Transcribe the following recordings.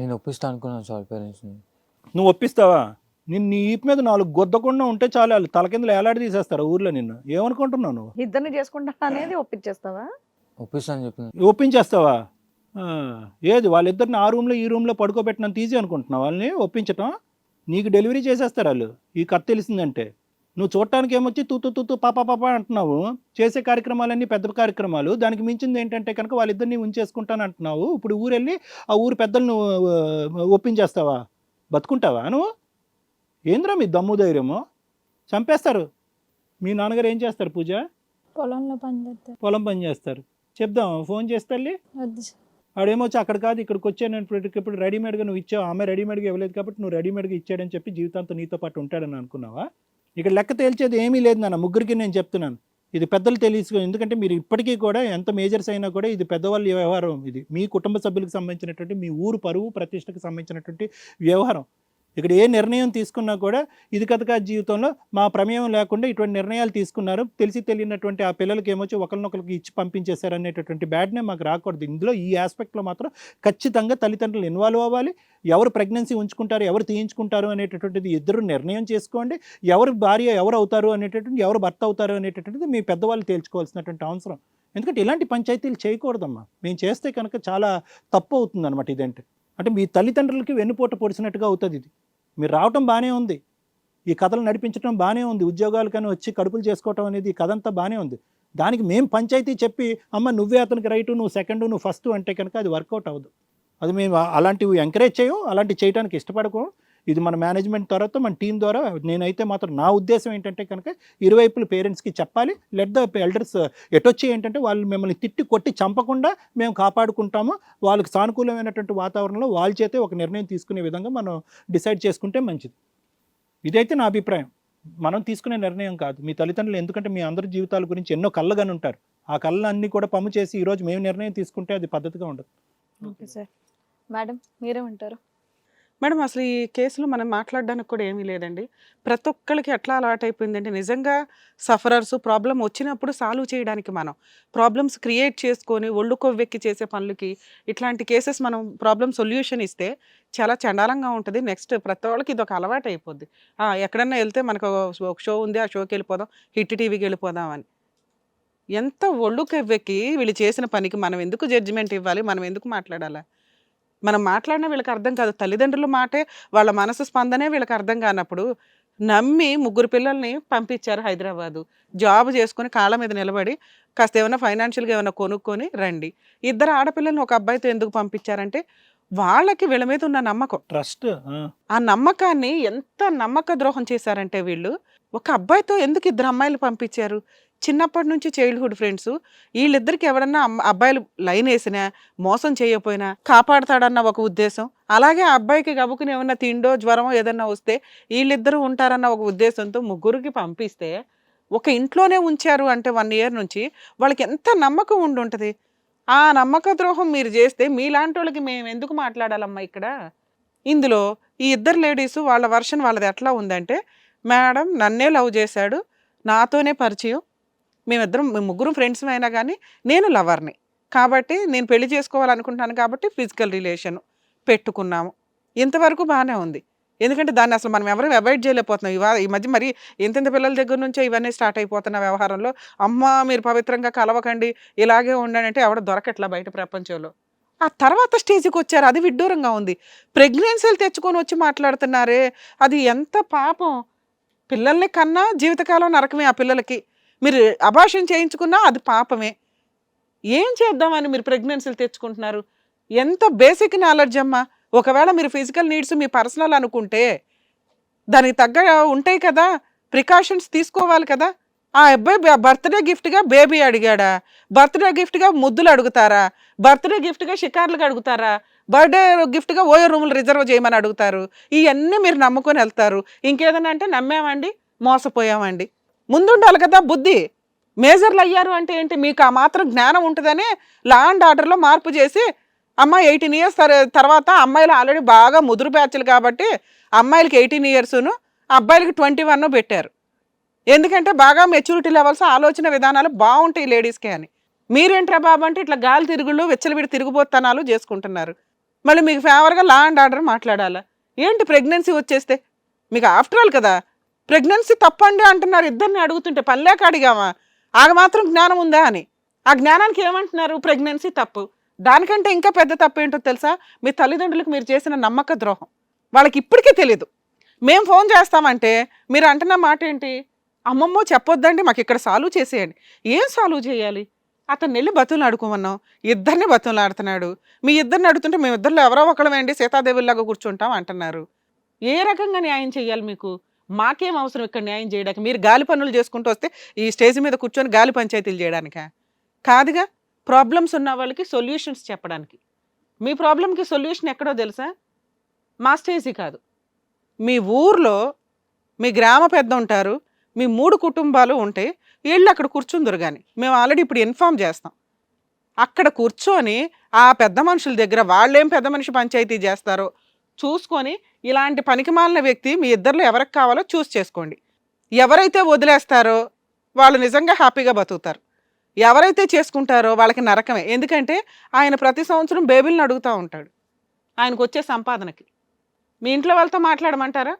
నేను ఒప్పిస్తా అనుకున్నాను సార్ పేరెంట్స్ని. నువ్వు ఒప్పిస్తావా? నిన్ను నీ ఈపు మీద 4 గొద్దకుండా ఉంటే చాలు, వాళ్ళు తల కిందలు ఏలాడి తీసేస్తారు ఊర్లో నిన్ను. ఏమనుకుంటున్నావు నువ్వు? ఇద్దరిని చేసుకుంటా అనేది ఒప్పించేస్తావా? ఒప్పిస్తా అని చెప్పింది. ఒప్పించేస్తావా? ఆ, ఏది వాళ్ళిద్దరిని ఆ రూమ్లో ఈ రూమ్లో పడుకోబెట్టినంత ఈజీ అనుకుంటున్నావు వాళ్ళని ఒప్పించటం? నీకు డెలివరీ చేసేస్తారు వాళ్ళు ఈ కథ తెలిసిందంటే. నువ్వు చూడటానికి ఏమొచ్చి తూతూ తూతూ పాపా పాపా అంటున్నావు. చేసే కార్యక్రమాలన్నీ పెద్ద కార్యక్రమాలు. దానికి మించింది ఏంటంటే కనుక వాళ్ళిద్దరిని ఉంచేసుకుంటాను అంటున్నావు. ఇప్పుడు ఊరెళ్ళి ఆ ఊరు పెద్దలు నువ్వు ఒప్పించేస్తావా? బతుకుంటావా నువ్వు? ఏంద్రా మీ దమ్ము ధైర్యము? చంపేస్తారు. మీ నాన్నగారు ఏం చేస్తారు పూజ? పొలంలో పని చేస్తారు. పొలం పని చేస్తారు. చెప్దాం ఫోన్ చేసి తల్లి. వద్దు సార్. ఆడేమొచ్చి అక్కడ కాదు ఇక్కడికి వచ్చాను ఇప్పుడు రెడీమేడ్గా నువ్వు ఇచ్చావు. ఆమె రెడీమేడ్గా ఇవ్వలేదు కాబట్టి నువ్వు రెడీమేడ్గా ఇచ్చాడని చెప్పి జీవితాంతం నీతో పాటు ఉంటాడని అనుకున్నావా? ఇక్కడ లెక్క తేల్చేది ఏమీ లేదు నాన్న. ముగ్గురికి నేను చెప్తున్నాను, ఇది పెద్దలు తెలుసుకో. ఎందుకంటే మీరు ఇప్పటికీ కూడా ఎంత మేజర్స్ అయినా కూడా ఇది పెద్దవాళ్ళ వ్యవహారం. ఇది మీ కుటుంబ సభ్యులకు సంబంధించినటువంటి, మీ ఊరు పరువు ప్రతిష్టకు సంబంధించినటువంటి వ్యవహారం. ఇక్కడ ఏ నిర్ణయం తీసుకున్నా కూడా ఇది కథగా జీవితంలో మా ప్రమేయం లేకుండా ఇటువంటి నిర్ణయాలు తీసుకున్నారు. తెలిసి తెలియనటువంటి ఆ పిల్లలకి ఏమొచ్చి ఒకరినొకరికి ఇచ్చి పంపించేశారు అనేటటువంటి బ్యాడ్నే మాకు రాకూడదు. ఇందులో ఈ ఆస్పెక్ట్లో మాత్రం ఖచ్చితంగా తల్లిదండ్రులు ఇన్వాల్వ్ అవ్వాలి. ఎవరు ప్రెగ్నెన్సీ ఉంచుకుంటారు, ఎవరు తీయించుకుంటారు అనేటటువంటిది ఇద్దరు నిర్ణయం చేసుకోండి. ఎవరు భార్య ఎవరు అవుతారు అనేటటువంటి, ఎవరు భర్త అవుతారు అనేటటువంటిది మీ పెద్దవాళ్ళు తేల్చుకోవాల్సినటువంటి అవసరం. ఎందుకంటే ఇలాంటి పంచాయతీలు చేయకూడదమ్మా. మేము చేస్తే కనుక చాలా తప్పు అవుతుంది అనమాట. ఇదంటే అంటే మీ తల్లిదండ్రులకి వెన్నుపోట పొడిచినట్టుగా అవుతుంది. ఇది మీరు రావటం బాగానే ఉంది, ఈ కథలు నడిపించడం బాగానే ఉంది, ఉద్యోగాలు కానీ వచ్చి కడుపులు చేసుకోవటం అనేది ఈ కథ అంతా బాగానే ఉంది. దానికి మేము పంచాయతీ చెప్పి అమ్మ నువ్వే అతనికి రైటు, నువ్వు సెకండు, నువ్వు ఫస్ట్ అంటే కనుక అది వర్కౌట్ అవ్వదు. అది మేము అలాంటివి ఎంకరేజ్ చేయం, అలాంటివి చేయడానికి ఇష్టపడకు. ఇది మన మేనేజ్మెంట్ తర్వాత మన టీం ద్వారా నేనైతే మాత్రం నా ఉద్దేశం ఏంటంటే కనుక ఇరువైపుల పేరెంట్స్కి చెప్పాలి. లెట్ ద ఎల్డర్స్ ఎటొచ్చి ఏంటంటే వాళ్ళు మిమ్మల్ని తిట్టి కొట్టి చంపకుండా మేము కాపాడుకుంటాము. వాళ్ళకి సానుకూలమైనటువంటి వాతావరణంలో వాళ్ళ చేతే ఒక నిర్ణయం తీసుకునే విధంగా మనం డిసైడ్ చేసుకుంటే మంచిది. ఇదైతే నా అభిప్రాయం. మనం తీసుకునే నిర్ణయం కాదు. మీ తల్లిదండ్రులు, ఎందుకంటే మీ అందరి జీవితాల గురించి ఎన్నో కళ్ళగాని ఉంటారు. ఆ కళ్ళన్నీ కూడా పమ్ము చేసి ఈరోజు మేము నిర్ణయం తీసుకుంటే అది పద్ధతిగా ఉండదు. Okay sir. మేడం మీరేమంటారు? మేడం అసలు ఈ కేసులో మనం మాట్లాడడానికి కూడా ఏమీ లేదండి. ప్రతి ఒక్కరికి ఎట్లా అలవాటు అయిపోయిందంటే నిజంగా సఫరర్స్ ప్రాబ్లం వచ్చినప్పుడు సాల్వ్ చేయడానికి మనం ప్రాబ్లమ్స్ క్రియేట్ చేసుకొని ఒళ్ళు కొవ్వెక్కి చేసే పనులకి ఇట్లాంటి కేసెస్ మనం ప్రాబ్లమ్ సొల్యూషన్ ఇస్తే చాలా చండాలంగా ఉంటుంది. నెక్స్ట్ ప్రతి వాళ్ళకి ఇది ఒక అలవాటు అయిపోద్ది. ఎక్కడన్నా వెళ్తే మనకు ఒక షో ఉంది, ఆ షోకి వెళ్ళిపోదాం, హిట్ టీవీకి వెళ్ళిపోదాం అని. ఎంత ఒళ్ళు కొవ్వెక్కి వీళ్ళు చేసిన పనికి మనం ఎందుకు జడ్జిమెంట్ ఇవ్వాలి, మనం ఎందుకు మాట్లాడాలా? మనం మాట్లాడినా వీళ్ళకి అర్థం కాదు. తల్లిదండ్రుల మాటే, వాళ్ళ మనసు స్పందనే వీళ్ళకి అర్థం కానప్పుడు నమ్మి 3 పిల్లల్ని పంపించారు హైదరాబాదు. జాబ్ చేసుకొని కాళ్ళ మీద నిలబడి కాస్త ఏమైనా ఫైనాన్షియల్గా ఏమైనా కొనుక్కొని రండి. 2 ఆడపిల్లల్ని ఒక అబ్బాయితో ఎందుకు పంపించారంటే వాళ్ళకి వీళ్ళ మీద ఉన్న నమ్మకం, ట్రస్ట్. ఆ నమ్మకాన్ని ఎంత నమ్మక ద్రోహం చేశారంటే వీళ్ళు. ఒక అబ్బాయితో ఎందుకు 2 అమ్మాయిలు పంపించారు? చిన్నప్పటి నుంచి చైల్డ్హుడ్ ఫ్రెండ్స్. వీళ్ళిద్దరికి ఎవరన్నా అబ్బాయిలు లైన్ వేసినా, మోసం చేయకపోయినా కాపాడతాడన్న ఒక ఉద్దేశం. అలాగే ఆ అబ్బాయికి గబుకుని ఏమన్నా తిండో జ్వరమో ఏదన్నా వస్తే వీళ్ళిద్దరూ ఉంటారన్న ఒక ఉద్దేశంతో 3కి పంపిస్తే ఒక ఇంట్లోనే ఉంచారు అంటే 1 year నుంచి వాళ్ళకి ఎంత నమ్మకం ఉండి ఉంటుంది. ఆ నమ్మక ద్రోహం మీరు చేస్తే మీలాంటి వాళ్ళకి మేము ఎందుకు మాట్లాడాలమ్మా ఇక్కడ? ఇందులో ఈ 2 లేడీస్ వాళ్ళ వర్షన్ వాళ్ళది ఎట్లా ఉందంటే, మేడం నన్నే లవ్ చేశాడు, నాతోనే పరిచయం, మేము 3 ఫ్రెండ్స్ అయినా కానీ నేను లవర్ని కాబట్టి నేను పెళ్లి చేసుకోవాలనుకుంటున్నాను కాబట్టి ఫిజికల్ రిలేషన్ పెట్టుకున్నాము. ఇంతవరకు బాగానే ఉంది. ఎందుకంటే దాన్ని అసలు మనం ఎవరు అవాయిడ్ చేయలేకపోతున్నాం. ఈ మధ్య మరి ఇంత పిల్లల దగ్గర నుంచే ఇవన్నీ స్టార్ట్ అయిపోతున్న వ్యవహారంలో. అమ్మ మీరు పవిత్రంగా కలవకండి, ఇలాగే ఉండండి అంటే ఎవడ దొరకట్లా బయట ప్రపంచంలో. ఆ తర్వాత స్టేజ్కి వచ్చారు, అది విడ్డూరంగా ఉంది. ప్రెగ్నెన్సీలు తెచ్చుకొని వచ్చి మాట్లాడుతున్నారే, అది ఎంత పాపం. పిల్లల్ని కన్నా జీవితకాలం నరకమే ఆ పిల్లలకి. మీరు అబార్షన్ చేయించుకున్నా అది పాపమే. ఏం చేద్దామని మీరు ప్రెగ్నెన్సీలు తెచ్చుకుంటున్నారు? ఎంత బేసిక్ నాలెడ్జ్ అమ్మా. ఒకవేళ మీరు ఫిజికల్ నీడ్స్ మీ పర్సనల్ అనుకుంటే దానికి తగ్గ ఉంటాయి కదా, ప్రికాషన్స్ తీసుకోవాలి కదా. ఆ అబ్బాయి బర్త్డే గిఫ్ట్గా బేబీ అడిగాడా? బర్త్డే గిఫ్ట్గా ముద్దులు అడుగుతారా? బర్త్డే గిఫ్ట్గా షికార్లకు అడుగుతారా? బర్త్డే గిఫ్ట్గా ఓయో రూములు రిజర్వ్ చేయమని అడుగుతారు. ఇవన్నీ మీరు నమ్ముకొని వెళ్తారు. ఇంకేదన్నా అంటే నమ్మామండి, మోసపోయామండి. ముందుండాలి కదా బుద్ధి. మేజర్లు అయ్యారు అంటే ఏంటి? మీకు ఆ మాత్రం జ్ఞానం ఉంటుందనే లా అండ్ ఆర్డర్లో మార్పు చేసి అమ్మ 18 years తర్వాత అమ్మాయిలు ఆల్రెడీ బాగా ముదురు బ్యాచ్లు కాబట్టి అమ్మాయిలకి 18 years, అబ్బాయిలకి 21 పెట్టారు. ఎందుకంటే బాగా మెచ్యూరిటీ లెవెల్స్, ఆలోచన విధానాలు బాగుంటాయి లేడీస్కి అని. మీరేంట్రా బాబు అంటే ఇట్లా గాలి తిరుగుళ్ళు, వెచ్చలవిడి తిరుగుబోత్తనాలు చేసుకుంటున్నారు. మళ్ళీ మీకు ఫేవర్గా లా అండ్ ఆర్డర్ మాట్లాడాలా? ఏంటి ప్రెగ్నెన్సీ వచ్చేస్తే? మీకు ఆఫ్టర్ ఆల్ కదా ప్రెగ్నెన్సీ తప్పండి అంటున్నారు. ఇద్దరిని అడుగుతుంటే పనిలేక అడిగామా? ఆగ మాత్రం జ్ఞానం ఉందా అని. ఆ జ్ఞానానికి ఏమంటున్నారు? ప్రెగ్నెన్సీ తప్పు. దానికంటే ఇంకా పెద్ద తప్పు ఏంటో తెలుసా? మీ తల్లిదండ్రులకు మీరు చేసిన నమ్మక ద్రోహం. వాళ్ళకి ఇప్పటికీ తెలీదు. మేము ఫోన్ చేస్తామంటే మీరు అంటున్న మాట ఏంటి? అమ్మమ్మో చెప్పొద్దండి, మాకు ఇక్కడ సాల్వ్ చేసేయండి. ఏం సాల్వ్ చేయాలి? అతను వెళ్ళి బతులు ఆడుకోమన్నాం, ఇద్దరిని బతులు ఆడుతున్నాడు. మీ ఇద్దరిని అడుగుతుంటే మేము ఇద్దరిలో ఎవరో ఒకళ్ళమేంటి సీతాదేవిలాగా కూర్చుంటాం అంటున్నారు. ఏ రకంగా న్యాయం చేయాలి మీకు? మాకేం అవసరం ఇక్కడ న్యాయం చేయడానికి? మీరు గాలి పనులు చేసుకుంటూ వస్తే ఈ స్టేజ్ మీద కూర్చొని గాలి పంచాయతీలు చేయడానికా? కాదుగా. ప్రాబ్లమ్స్ ఉన్న వాళ్ళకి సొల్యూషన్స్ చెప్పడానికి. మీ ప్రాబ్లంకి సొల్యూషన్ ఎక్కడో తెలుసా? మా స్టేజీ కాదు, మీ ఊర్లో మీ గ్రామ పెద్ద ఉంటారు, మీ 3 కుటుంబాలు ఉంటే వీళ్ళు అక్కడ కూర్చుందరు. కానీ మేము ఆల్రెడీ ఇప్పుడు ఇన్ఫామ్ చేస్తాం. అక్కడ కూర్చొని ఆ పెద్ద మనుషుల దగ్గర వాళ్ళేం పెద్ద మనిషి పంచాయతీ చేస్తారో చూసుకొని ఇలాంటి పనికిమాలిన వ్యక్తి మీ ఇద్దరిలో ఎవరికి కావాలో చూస్ చేసుకోండి. ఎవరైతే వదిలేస్తారో వాళ్ళు నిజంగా హ్యాపీగా బతుకుతారు. ఎవరైతే చేసుకుంటారో వాళ్ళకి నరకమే. ఎందుకంటే ఆయన ప్రతి సంవత్సరం బేబీలను అడుగుతూ ఉంటాడు ఆయనకు వచ్చే సంపాదనకి. మీ ఇంట్లో వాళ్ళతో మాట్లాడమంటారా?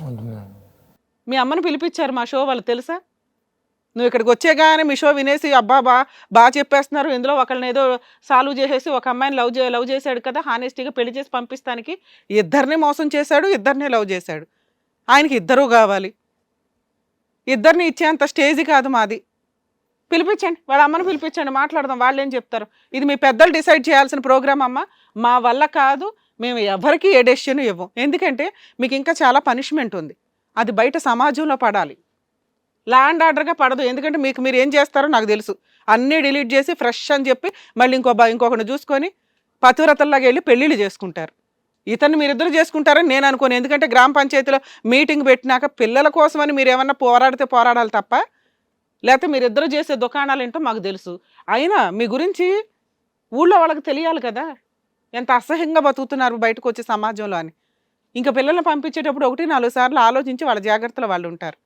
వద్దు మేడం. మీ అమ్మను పిలిపించారు మా షో వాళ్ళు తెలుసా? నువ్వు ఇక్కడికి వచ్చేగానే మీ షో వినేసి అబ్బా బాగా చెప్పేస్తున్నారు, ఇందులో ఒకళ్ళని ఏదో సాల్వ్ చేసేసి ఒక అమ్మాయిని లవ్ చేశాడు కదా, హానెస్టీగా పెళ్లి చేసి పంపిస్తానికి ఇద్దరిని మోసం చేశాడు, ఇద్దరిని లవ్ చేశాడు. ఆయనకి ఇద్దరూ కావాలి. ఇద్దరిని ఇచ్చేంత స్టేజ్ కాదు మాది. పిలిపించండి, వాళ్ళ అమ్మను పిలిపించండి, మాట్లాడదాం. వాళ్ళు ఏం చెప్తారు? ఇది మీ పెద్దలు డిసైడ్ చేయాల్సిన ప్రోగ్రామ్ అమ్మ, మా వల్ల కాదు. మేము ఎవరికి ఏ డెసిషన్ ఇవ్వం. ఎందుకంటే మీకు ఇంకా చాలా పనిష్మెంట్ ఉంది. అది బయట సమాజంలో పడాలి, లా అండ్ ఆర్డర్గా పడదు. ఎందుకంటే మీరు ఏం చేస్తారో నాకు తెలుసు. అన్నీ డిలీట్ చేసి ఫ్రెష్ అని చెప్పి మళ్ళీ ఇంకొకరిని చూసుకొని పతివ్రతల్లాగా వెళ్ళి పెళ్ళిళ్ళు చేసుకుంటారు. ఇతన్ని మీరిద్దరు చేసుకుంటారని నేను అనుకోను. ఎందుకంటే గ్రామ పంచాయతీలో మీటింగ్ పెట్టినాక పిల్లల కోసమని మీరు ఏమన్నా పోరాడితే పోరాడాలి తప్ప, లేకపోతే మీరిద్దరు చేసే దుకాణాలు ఏంటో మాకు తెలుసు. అయినా మీ గురించి ఊళ్ళో వాళ్ళకి తెలియాలి కదా, ఎంత అసహ్యంగా బతుకుతున్నారు బయటకు వచ్చే సమాజంలో అని. ఇంకా పిల్లల్ని పంపించేటప్పుడు 1-4 సార్లు ఆలోచించి వాళ్ళ జాగ్రత్తలు వాళ్ళు ఉంటారు.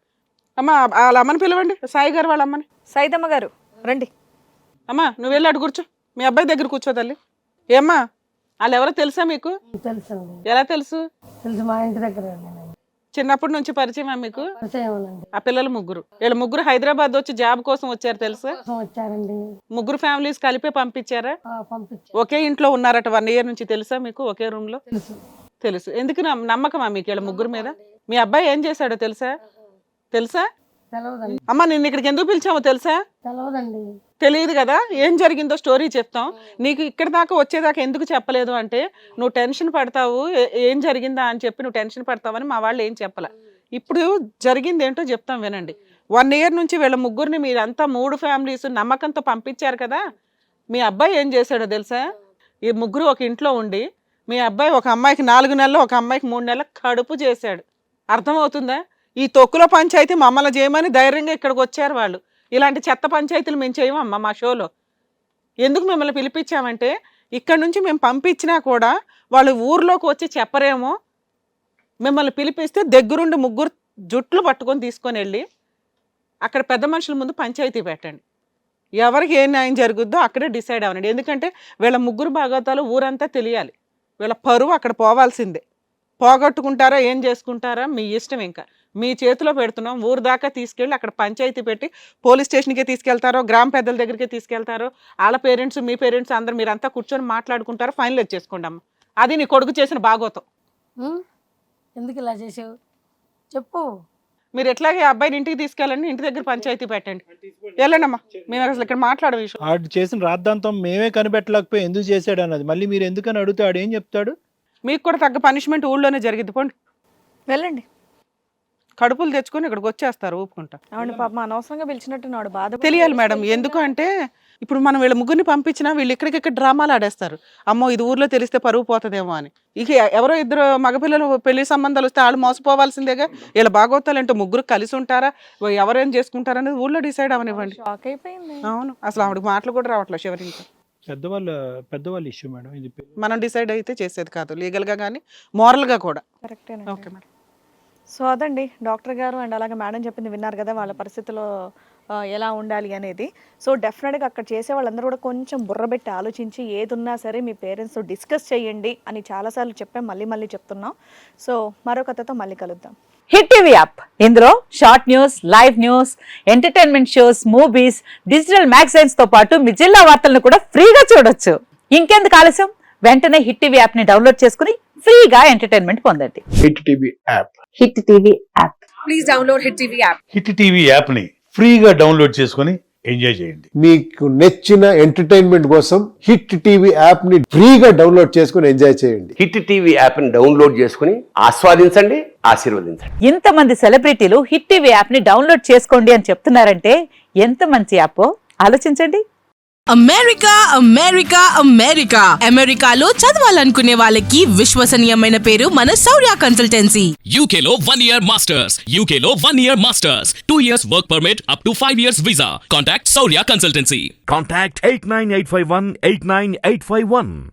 అమ్మ వాళ్ళ అమ్మని పిలవండి, సాయి గారు వాళ్ళ అమ్మని. సైదమ్మ గారు రండి. అమ్మా నువ్వు వెళ్ళి అటు కూర్చో, మీ అబ్బాయి దగ్గర కూర్చో తల్లి. ఏమ్మా వాళ్ళు ఎవరో తెలుసా మీకు? తెలుసండి. ఎలా తెలుసు? తెలుసు, మా ఇంటి దగ్గర చిన్నప్పటి నుంచి పరిచయమా మీకు? పరిచయం. ఆ పిల్లలు వీళ్ళ ముగ్గురు హైదరాబాద్ వచ్చి జాబ్ కోసం వచ్చారు తెలుసా? వచ్చారండి. ముగ్గురు ఫ్యామిలీస్ కలిపే పంపించారా? పంపించారు. ఒకే ఇంట్లో ఉన్నారట 1 year నుంచి తెలుసా మీకు? ఒకే రూమ్ లో తెలుసు. తెలుసు. ఎందుకు నమ్మకమా మీకు వీళ్ళ ముగ్గురు మీద? మీ అబ్బాయి ఏం చేశాడో తెలుసా? తెలవదండి. అమ్మ నిన్ను ఇక్కడికి ఎందుకు పిలిచామో తెలుసా? తెలవదండి. తెలియదు కదా. ఏం జరిగిందో స్టోరీ చెప్తాం. నీకు ఇక్కడ దాకా వచ్చేదాకా ఎందుకు చెప్పలేదు అంటే నువ్వు టెన్షన్ పడతావు, ఏం జరిగిందా అని చెప్పి నువ్వు టెన్షన్ పడతావని మా వాళ్ళు ఏం చెప్పలే. ఇప్పుడు జరిగింది ఏంటో చెప్తాం వినండి. 1 year నుంచి వీళ్ళ ముగ్గురిని మీరంతా 3 families నమ్మకంతో పంపించారు కదా. మీ అబ్బాయి ఏం చేశాడో తెలుసా? ఈ ముగ్గురు ఒక ఇంట్లో ఉండి మీ అబ్బాయి ఒక అమ్మాయికి 4 నెలలు, ఒక అమ్మాయికి 3 నెలలు కడుపు చేశాడు. అర్థమవుతుందా? ఈ తొక్కులో పంచాయతీ మమ్మల్ని చేయమని ధైర్యంగా ఇక్కడికి వచ్చారు వాళ్ళు. ఇలాంటి చెత్త పంచాయతీలు మేము చేయమమ్మా మా షోలో. ఎందుకు మిమ్మల్ని పిలిపించామంటే ఇక్కడ నుంచి మేము పంపించినా కూడా వాళ్ళు ఊర్లోకి వచ్చి చెప్పరేమో, మిమ్మల్ని పిలిపిస్తే దగ్గరుండి 3 జుట్లు పట్టుకొని తీసుకొని వెళ్ళి అక్కడ పెద్ద మనుషుల ముందు పంచాయతీ పెట్టండి. ఎవరికి ఏ న్యాయం జరుగుద్దో అక్కడే డిసైడ్ అవ్వండి. ఎందుకంటే వీళ్ళ 3 భాగవతాలు ఊరంతా తెలియాలి. వీళ్ళ పరువు అక్కడ పోవాల్సిందే. పోగొట్టుకుంటారా ఏం చేసుకుంటారా మీ ఇష్టం. ఇంకా మీ చేతిలో పెడుతున్నాం. ఊరు దాకా తీసుకెళ్ళి అక్కడ పంచాయతీ పెట్టి పోలీస్ స్టేషన్కే తీసుకెళ్తారో, గ్రామ పెద్దల దగ్గరికి తీసుకెళ్తారో, వాళ్ళ పేరెంట్స్ మీ పేరెంట్స్ అందరూ మీరంతా కూర్చొని మాట్లాడుకుంటారో ఫైనలైజ్ చేసుకోండి అమ్మ. అది నీ కొడుకు చేసిన భాగవతం. ఎందుకు ఇలా చేసావు చెప్పు. మీరు ఎట్లాగే అబ్బాయిని ఇంటికి తీసుకెళ్ళండి, ఇంటి దగ్గర పంచాయతీ పెట్టండి. వెళ్ళండి అమ్మా, మేము అసలు ఇక్కడ మాట్లాడే విషయం. ఆడు చేసిన రాద్ధాంతం మేమే కనిపెట్టలేకపోయి ఎందుకు చేశాడు అన్నది మళ్ళీ మీరు ఎందుకని అడుగుతాడు ఏం చెప్తాడు? మీకు కూడా తగ్గ పనిష్మెంట్ ఊళ్ళోనే జరిగింది. పోండి వెళ్ళండి. కడుపులు తెచ్చుకొని ఇక్కడికి వచ్చేస్తారు ఊపుకుంటా. అవును పాప అనవసరంగా పిలిచినట్టున్నాడు. బాధ తెలియాలి మేడం. ఎందుకు అంటే ఇప్పుడు మనం వీళ్ళ ముగ్గురిని పంపించినా వీళ్ళు ఇక్కడికి డ్రామాలు ఆడేస్తారు. అమ్మో ఇది ఊర్లో తెలిస్తే పరువు పోతుందేమో అని. ఇక ఎవరో 2 మగపిల్లలు పెళ్లి సంబంధాలు వస్తే వాళ్ళు మోసపోవాల్సిందేగా. వీళ్ళ భాగవతాలు ఏంటో 3 కలిసి ఉంటారా, ఎవరేం చేసుకుంటారా అనేది ఊళ్ళో డిసైడ్ అవనివ్వండి. షాక్ అయిపోయింది. అవును, అసలు ఆవిడకి మాటలు కూడా రావట్లేదు చివరికి. పెద్దవాళ్ళ ఇష్యూ మేడం ఇది. మనం డిసైడ్ అయితే చేసేది కాదు, లీగల్గా కానీ మోరల్గా కూడా. కరెక్టే. Okay madam. సో అదండి డాక్టర్ గారు అండ్ అలాగే మేడం చెప్పింది విన్నారు కదా. వాళ్ళ పరిస్థితిలో ఎలా ఉండాలి అనేది. సో డెఫినెట్గా అక్కడ చేసే వాళ్ళందరూ కూడా కొంచెం బుర్రబెట్టి ఆలోచించి ఏదున్నా సరే మీ పేరెంట్స్తో డిస్కస్ చేయండి అని చాలాసార్లు చెప్పాం, మళ్ళీ చెప్తున్నాం. సో మరో కథతో మళ్ళీ కలుద్దాం. హిట్ టీవీ యాప్, ఇందులో short news, live news, entertainment shows, movies, digital magazines తో పాటు మీ జిల్లా వార్తలను కూడా ఫ్రీగా చూడొచ్చు. ఇంకెందుకు ఆలస్యం, వెంటనే హిట్ టీవీ యాప్ ని డౌన్లోడ్ చేసుకుని ఫ్రీగా ఎంటర్టైన్మెంట్ పొందండి. Hit TV app. Hit TV app. Please download hit TV app. Hit TV యాప్ని ఫ్రీగా డౌన్లోడ్ చేసుకొని ఎంజాయ్ చేయండి. మీకు నచ్చిన ఎంటర్టైన్మెంట్ కోసం హిట్ టీవీ యాప్ ని ఫ్రీగా డౌన్లోడ్ చేసుకుని ఎంజాయ్ చేయండి. హిట్ టీవీ యాప్ ని డౌన్లోడ్ చేసుకుని ఆస్వాదించండి, ఆశీర్వదించండి. ఇంతమంది సెలబ్రిటీలు హిట్ టీవీ యాప్ ని డౌన్లోడ్ చేసుకోండి అని చెప్తున్నారంటే ఎంత మంచి యాప్ ఆలోచించండి. అమెరికా అమెరికా అమెరికా అమెరికాలో చదవాలనుకునే వాళ్ళకి విశ్వసనీయమైన పేరు మన శౌర్య కన్సల్టెన్సీ. UK లో 1 year masters, UK లో 1 year masters, 2 years work permit up to 5 years visa. Contact Saurya Consultancy. Contact 89851 89851.